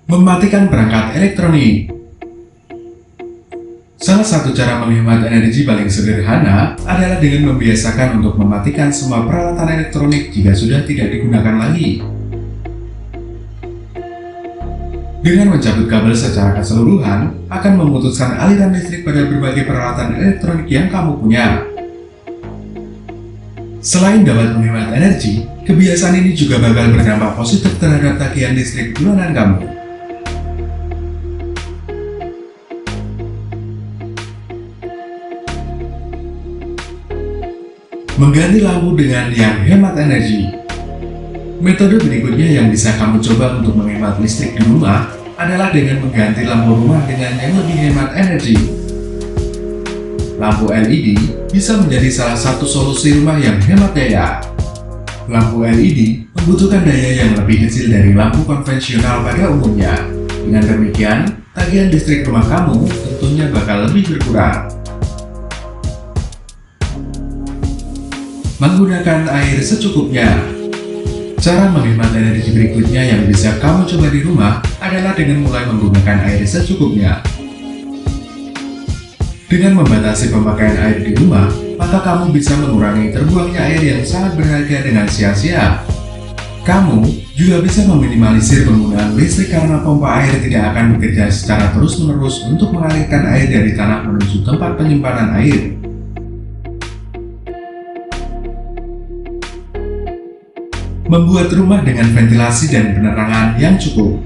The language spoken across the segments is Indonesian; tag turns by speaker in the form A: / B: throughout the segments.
A: Mematikan perangkat elektronik. Salah satu cara menghemat energi paling sederhana adalah dengan membiasakan untuk mematikan semua peralatan elektronik jika sudah tidak digunakan lagi. Dengan mencabut kabel secara keseluruhan, akan memutuskan aliran listrik pada berbagai peralatan elektronik yang kamu punya. Selain dapat menghemat energi, kebiasaan ini juga bakal berdampak positif terhadap tagihan listrik bulanan kamu. Mengganti lampu dengan yang hemat energi. Metode berikutnya yang bisa kamu coba untuk menghemat listrik di rumah adalah dengan mengganti lampu rumah dengan yang lebih hemat energi. Lampu LED bisa menjadi salah satu solusi rumah yang hemat daya. Lampu LED membutuhkan daya yang lebih kecil dari lampu konvensional pada umumnya. Dengan demikian, tagihan listrik rumah kamu tentunya bakal lebih berkurang. Menggunakan air secukupnya. Cara menghemat energi berikutnya yang bisa kamu coba di rumah adalah dengan mulai menggunakan air secukupnya. Dengan membatasi pemakaian air di rumah, maka kamu bisa mengurangi terbuangnya air yang sangat berharga dengan sia-sia. Kamu juga bisa meminimalisir penggunaan listrik karena pompa air tidak akan bekerja secara terus-menerus untuk mengalirkan air dari tanah menuju tempat penyimpanan air. Membuat rumah dengan ventilasi dan penerangan yang cukup.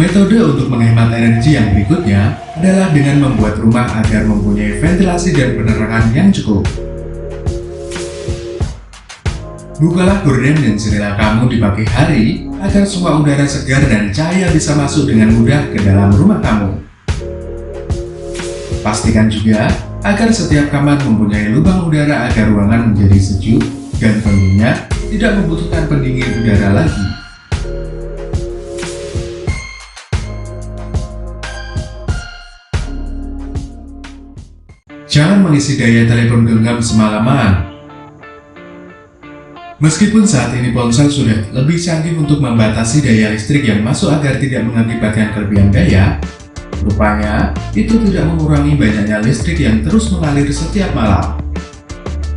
A: Metode untuk menghemat energi yang berikutnya adalah dengan membuat rumah agar mempunyai ventilasi dan penerangan yang cukup. Bukalah gorden dan jendela kamu di pagi hari agar semua udara segar dan cahaya bisa masuk dengan mudah ke dalam rumah kamu. Pastikan juga agar setiap kamar mempunyai lubang udara agar ruangan menjadi sejuk dan tentunya tidak membutuhkan pendingin udara lagi. Jangan mengisi daya telepon genggam semalaman. Meskipun saat ini ponsel sudah lebih canggih untuk membatasi daya listrik yang masuk agar tidak mengakibatkan kelebihan daya, rupanya itu tidak mengurangi banyaknya listrik yang terus mengalir setiap malam.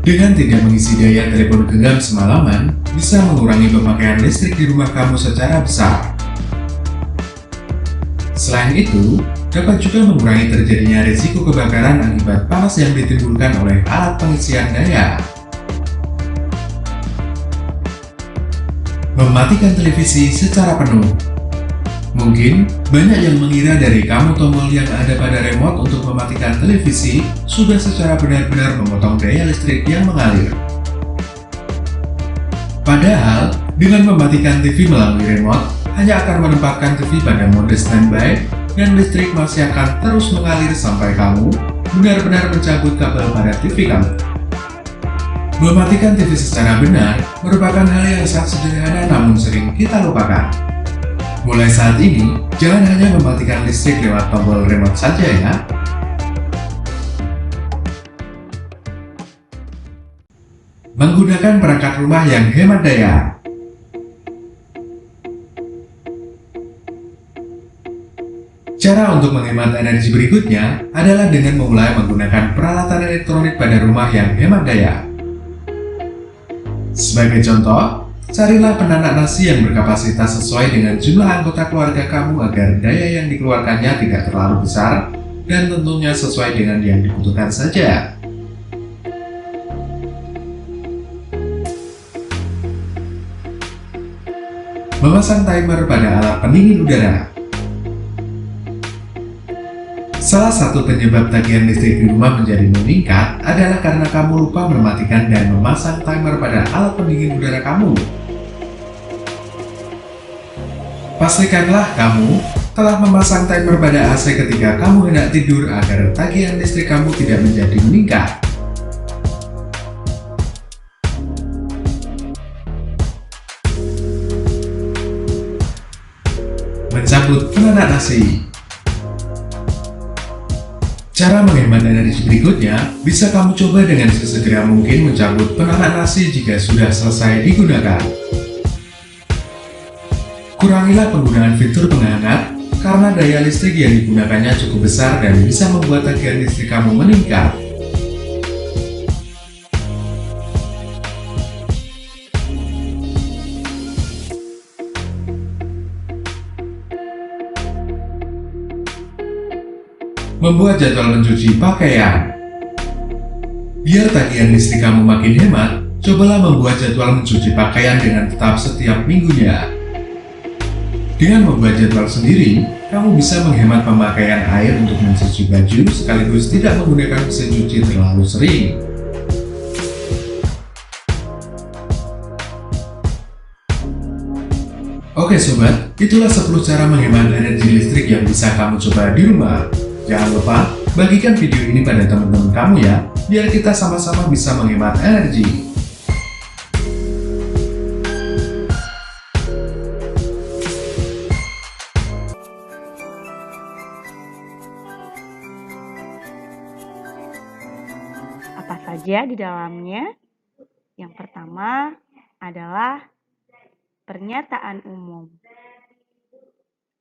A: Dengan tidak mengisi daya telepon genggam semalaman, bisa mengurangi pemakaian listrik di rumah kamu secara besar. Selain itu, dapat juga mengurangi terjadinya risiko kebakaran akibat panas yang ditimbulkan oleh alat pengisian daya. Mematikan televisi secara penuh. Mungkin banyak yang mengira dari kamu tombol yang ada pada remote untuk mematikan televisi sudah secara benar-benar memotong daya listrik yang mengalir. Padahal, dengan mematikan TV melalui remote, hanya akan menempatkan TV pada mode standby dan listrik masih akan terus mengalir sampai kamu benar-benar mencabut kabel pada TV kamu. Mematikan TV secara benar merupakan hal yang sangat sederhana namun sering kita lupakan. Mulai saat ini, jangan hanya mematikan listrik lewat tombol remote saja ya. Menggunakan perangkat rumah yang hemat daya. Cara untuk menghemat energi berikutnya adalah dengan memulai menggunakan peralatan elektronik pada rumah yang hemat daya. Sebagai contoh, carilah penanak nasi yang berkapasitas sesuai dengan jumlah anggota keluarga kamu agar daya yang dikeluarkannya tidak terlalu besar dan tentunya sesuai dengan yang dibutuhkan saja. Memasang timer pada alat pendingin udara. Salah satu penyebab tagihan listrik di rumah menjadi meningkat adalah karena kamu lupa mematikan dan memasang timer pada alat pendingin udara kamu. Pastikanlah kamu telah memasang timer pada AC ketika kamu hendak tidur agar tagihan listrik kamu tidak menjadi meningkat. Mencabut penanak nasi. Cara menghemat energi berikutnya bisa kamu coba dengan sesegera mungkin mencabut penanak nasi jika sudah selesai digunakan. Kurangilah penggunaan fitur penghangat karena daya listrik yang digunakannya cukup besar dan bisa membuat tagihan listrik kamu meningkat. Membuat jadwal mencuci pakaian. Biar tagihan listrik kamu makin hemat, cobalah membuat jadwal mencuci pakaian dengan tetap setiap minggunya. Dengan membuat jadwal sendiri, kamu bisa menghemat pemakaian air untuk mencuci baju sekaligus tidak menggunakan mesin cuci terlalu sering. Oke sobat, itulah 10 cara menghemat energi listrik yang bisa kamu coba di rumah. Jangan lupa, bagikan video ini pada teman-teman kamu ya, biar kita sama-sama bisa menghemat energi.
B: Apa saja di dalamnya? Yang pertama adalah pernyataan umum.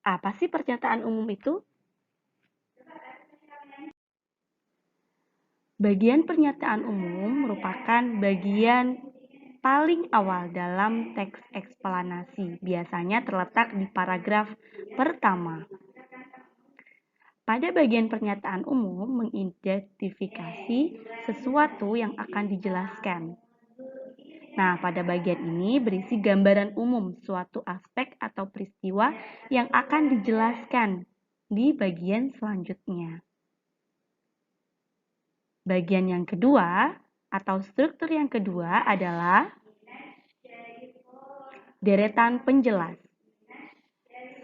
B: Apa sih pernyataan umum itu? Bagian pernyataan umum merupakan bagian paling awal dalam teks eksplanasi, biasanya terletak di paragraf pertama. Pada bagian pernyataan umum mengidentifikasi sesuatu yang akan dijelaskan. Nah, pada bagian ini berisi gambaran umum suatu aspek atau peristiwa yang akan dijelaskan di bagian selanjutnya. Bagian yang kedua atau struktur yang kedua adalah deretan penjelas.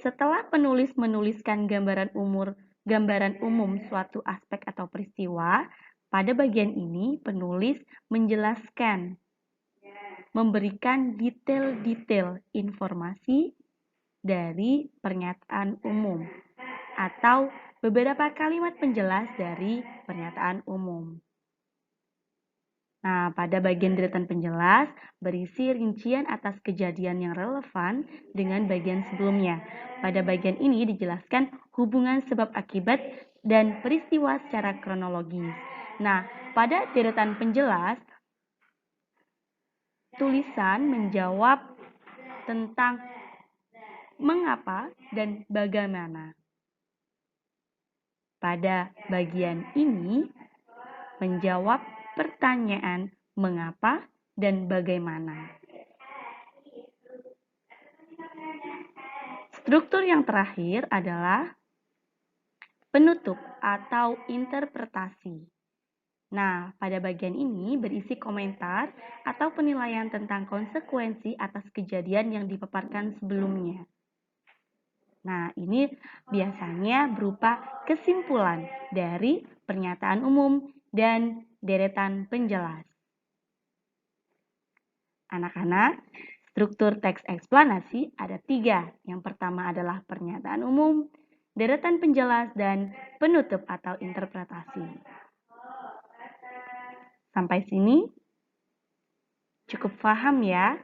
B: Setelah penulis menuliskan gambaran umum suatu aspek atau peristiwa, pada bagian ini penulis menjelaskan, memberikan detail-detail informasi dari pernyataan umum atau beberapa kalimat penjelas dari pernyataan umum. Nah, pada bagian deretan penjelas berisi rincian atas kejadian yang relevan dengan bagian sebelumnya. Pada bagian ini dijelaskan hubungan sebab akibat dan peristiwa secara kronologis. Nah, pada deretan penjelas, tulisan menjawab tentang mengapa dan bagaimana. Pada bagian ini menjawab pertanyaan mengapa dan bagaimana. Struktur yang terakhir adalah penutup atau interpretasi. Nah, pada bagian ini berisi komentar atau penilaian tentang konsekuensi atas kejadian yang dipaparkan sebelumnya. Nah, ini biasanya berupa kesimpulan dari pernyataan umum dan deretan penjelas. Anak-anak, struktur teks eksplanasi ada 3. Yang pertama adalah pernyataan umum, deretan penjelas, dan penutup atau interpretasi. Sampai sini cukup paham ya?